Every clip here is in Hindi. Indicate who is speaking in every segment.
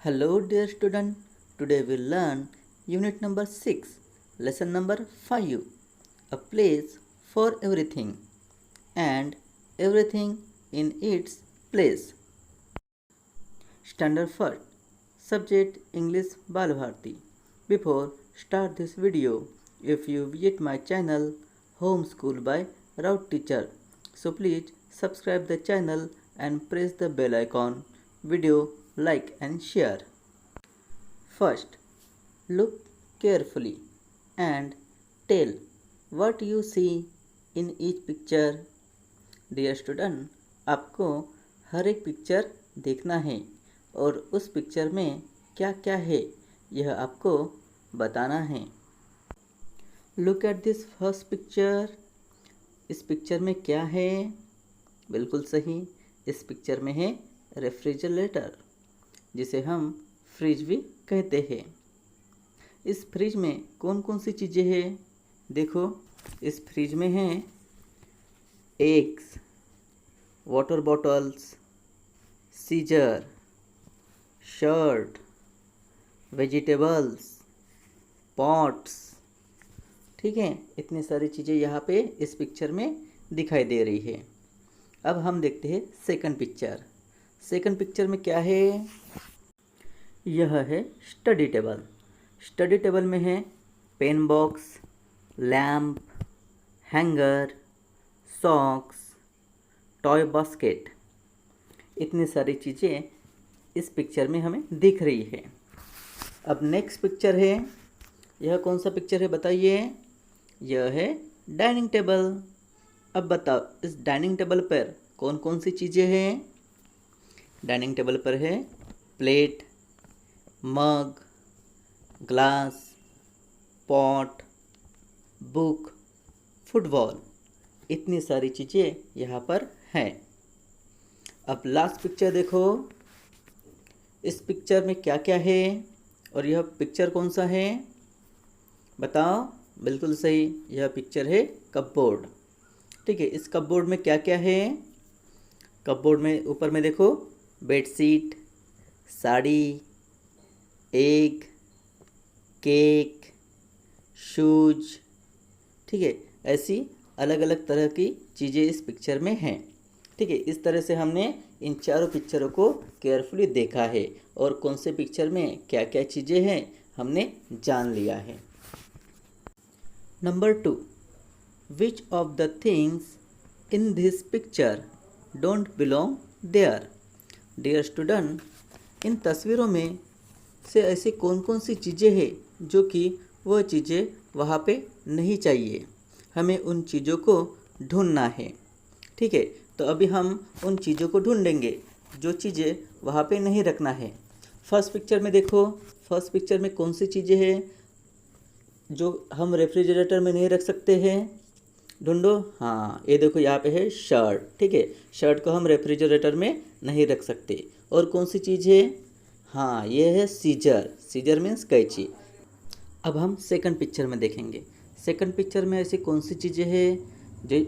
Speaker 1: Hello dear student, today we learn unit number 6, lesson number 5, a place for everything and everything in its place. Standard first, subject English Balbharti. Before start this video, if you visit my channel Homeschool by Route Teacher, so please subscribe the channel and press the bell icon. Video like and share. First, look carefully and tell what you see in each picture. Dear student, आपको हर एक पिक्चर देखना है और उस पिक्चर में क्या क्या है यह आपको बताना है. Look at this first picture. इस पिक्चर में क्या है? बिल्कुल सही, इस पिक्चर में है रेफ्रिजरेटर, जिसे हम फ्रिज भी कहते हैं. इस फ्रिज में कौन कौन सी चीज़ें हैं? देखो, इस फ्रिज में हैं eggs, water bottles, scissor, shirt, vegetables, pots. ठीक है, इतनी सारी चीज़ें यहाँ पे इस पिक्चर में दिखाई दे रही है. अब हम देखते हैं सेकंड पिक्चर. सेकंड पिक्चर में क्या है? यह है स्टडी टेबल. स्टडी टेबल में है pen box, lamp, hanger, socks, toy basket. इतनी सारी चीज़ें इस पिक्चर में हमें दिख रही है. अब नेक्स्ट पिक्चर है, यह कौन सा पिक्चर है बताइए? यह है डाइनिंग टेबल. अब बताओ, इस डाइनिंग टेबल पर कौन कौन सी चीज़ें हैं? डाइनिंग टेबल पर है प्लेट, मग, ग्लास, पॉट, बुक, फुटबॉल. इतनी सारी चीज़ें यहाँ पर हैं. अब लास्ट पिक्चर देखो, इस पिक्चर में क्या क्या है और यह पिक्चर कौन सा है? बताओ. बिल्कुल सही, यह पिक्चर है कपबोर्ड. ठीक है, इस कपबोर्ड में क्या क्या है? कपबोर्ड में ऊपर में देखो bedsheet, sari, egg, cake, shoes. ठीक है, ऐसी अलग अलग तरह की चीज़ें इस पिक्चर में हैं. ठीक है, इस तरह से हमने इन चारों पिक्चरों को केयरफुली देखा है और कौन से पिक्चर में क्या क्या चीज़ें हैं हमने जान लिया है. Number 2, which of the things in this picture don't belong there? Dear student, इन तस्वीरों में से ऐसी कौन कौन सी चीज़ें हैं जो कि वह चीज़ें वहाँ पे नहीं चाहिए. हमें उन चीज़ों को ढूंढना है. ठीक है, तो अभी हम उन चीज़ों को ढूंढेंगे जो चीज़ें वहाँ पे नहीं रखना है. फर्स्ट पिक्चर में देखो, फर्स्ट पिक्चर में कौन सी चीज़ें हैं जो हम रेफ्रिजरेटर में नहीं रख सकते हैं? ढूंढो. हाँ, ये देखो, यहाँ पे है शर्ट. ठीक है, शर्ट को हम रेफ्रिजरेटर में नहीं रख सकते. और कौन सी चीज़ है? हाँ, ये है सीजर. सीजर मीन्स कैंची. अब हम सेकंड पिक्चर में देखेंगे. सेकंड पिक्चर में ऐसी कौन सी चीज़ें हैं जो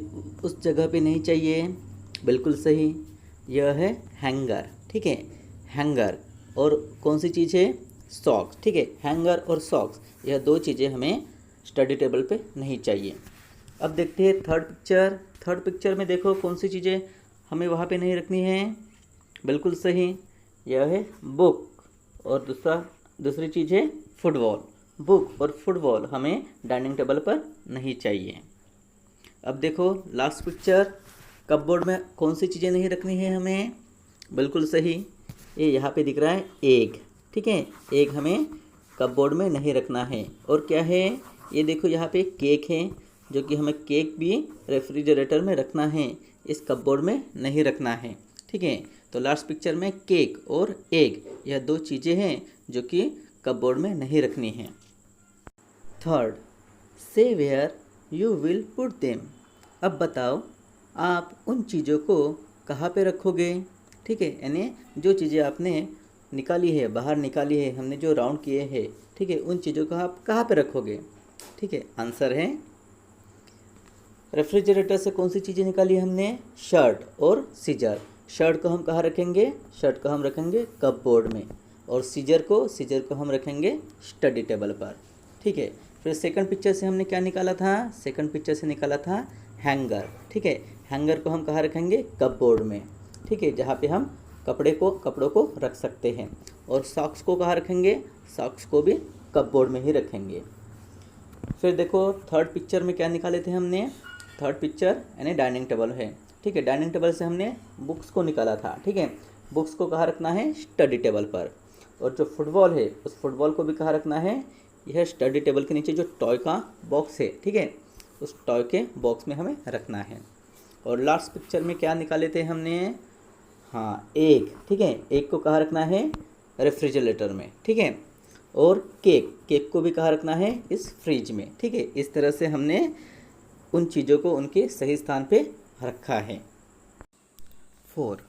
Speaker 1: उस जगह पे नहीं चाहिए? बिल्कुल सही, यह है हैंगर. ठीक है, हैंगर. और कौन सी चीज़ है? सॉक्स. ठीक है, हैंगर और सॉक्स, यह दो चीज़ें हमें स्टडी टेबल पे नहीं चाहिए. अब देखते हैं थर्ड पिक्चर. थर्ड पिक्चर में देखो कौन सी चीज़ें हमें वहाँ पे नहीं रखनी है? बिल्कुल सही, यह है बुक. और दूसरी चीज़ है फुटबॉल. बुक और फुटबॉल हमें डाइनिंग टेबल पर नहीं चाहिए. अब देखो लास्ट पिक्चर. कपबोर्ड में कौन सी चीज़ें नहीं रखनी है हमें? बिल्कुल सही, ये यहाँ पे दिख रहा है एग. ठीक है, एग हमें कपबोर्ड में नहीं रखना है. और क्या है? ये देखो, यहाँ पे केक है, जो कि हमें केक भी रेफ्रिजरेटर में रखना है, इस कपबोर्ड में नहीं रखना है. ठीक है, तो लास्ट पिक्चर में केक और एग, यह दो चीज़ें हैं जो कि कपबोर्ड में नहीं रखनी है. Third, say where you will put them. अब बताओ, आप उन चीज़ों को कहाँ पे रखोगे? ठीक है, यानी जो चीज़ें आपने निकाली है, बाहर निकाली है, हमने जो राउंड किए हैं, ठीक है, उन चीज़ों को आप कहाँ पे रखोगे? ठीक है, आंसर है रेफ्रिजरेटर से कौन सी चीज़ें निकाली हमने? शर्ट और सीजर. शर्ट को हम कहाँ रखेंगे? शर्ट को हम रखेंगे कपबोर्ड में. और सीजर को हम रखेंगे स्टडी टेबल पर। ठीक है, फिर सेकंड पिक्चर से हमने क्या निकाला था, सेकंड पिक्चर से निकाला था हैंगर। ठीक है, हैंगर को हम कहाँ रखेंगे, कपबोर्ड में। ठीक है, जहाँ पे हम कपड़ों को रख सकते हैं। और सॉक्स को कहाँ रखेंगे, सॉक्स को भी कपबोर्ड में ही रखेंगे। फिर देखो थर्ड पिक्चर में क्या निकाले थे हमने, थर्ड पिक्चर यानी डाइनिंग टेबल है। ठीक है, डाइनिंग टेबल से हमने बुक्स को निकाला था। ठीक है, बुक्स को कहाँ रखना है, स्टडी टेबल पर। और जो फुटबॉल है उस फुटबॉल को भी कहाँ रखना है, यह स्टडी टेबल के नीचे जो टॉय का बॉक्स है, ठीक है, उस टॉय के बॉक्स में हमें रखना है। और लास्ट पिक्चर में क्या निकाले थे हमने, हाँ एग। ठीक है, एग को कहाँ रखना है, रेफ्रिजरेटर में। ठीक है, और केक को भी कहाँ रखना है, इस फ्रिज में। ठीक है, इस तरह से हमने उन चीज़ों को उनके सही स्थान पे रखा है। 4.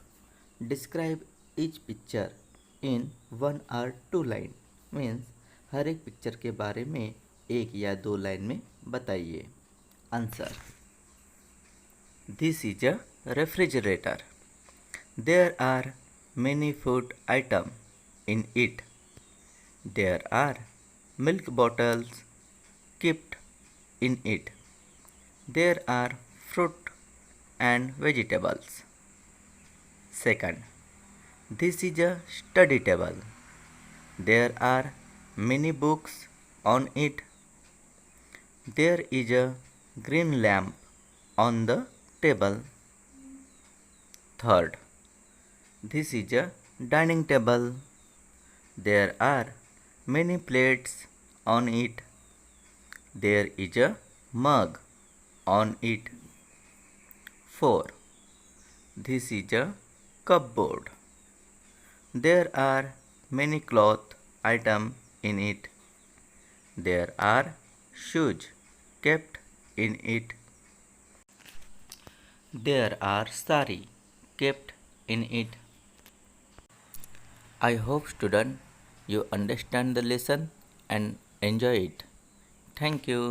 Speaker 1: Describe each picture in 1 or 2 line. Means हर एक पिक्चर के बारे में 1 या 2 लाइन में बताइए। Answer, this is a refrigerator. There are many food item in it. There are milk bottles kept in it. There are fruit and vegetables. Second, this is a study table. There are many books on it. There is a green lamp on the table. Third, this is a dining table. There are many plates on it. There is a mug on it. 4. This is a cupboard. There are many cloth items in it. There are shoes kept in it. There are sari kept in it. I hope student you understand the lesson and enjoy it. Thank you.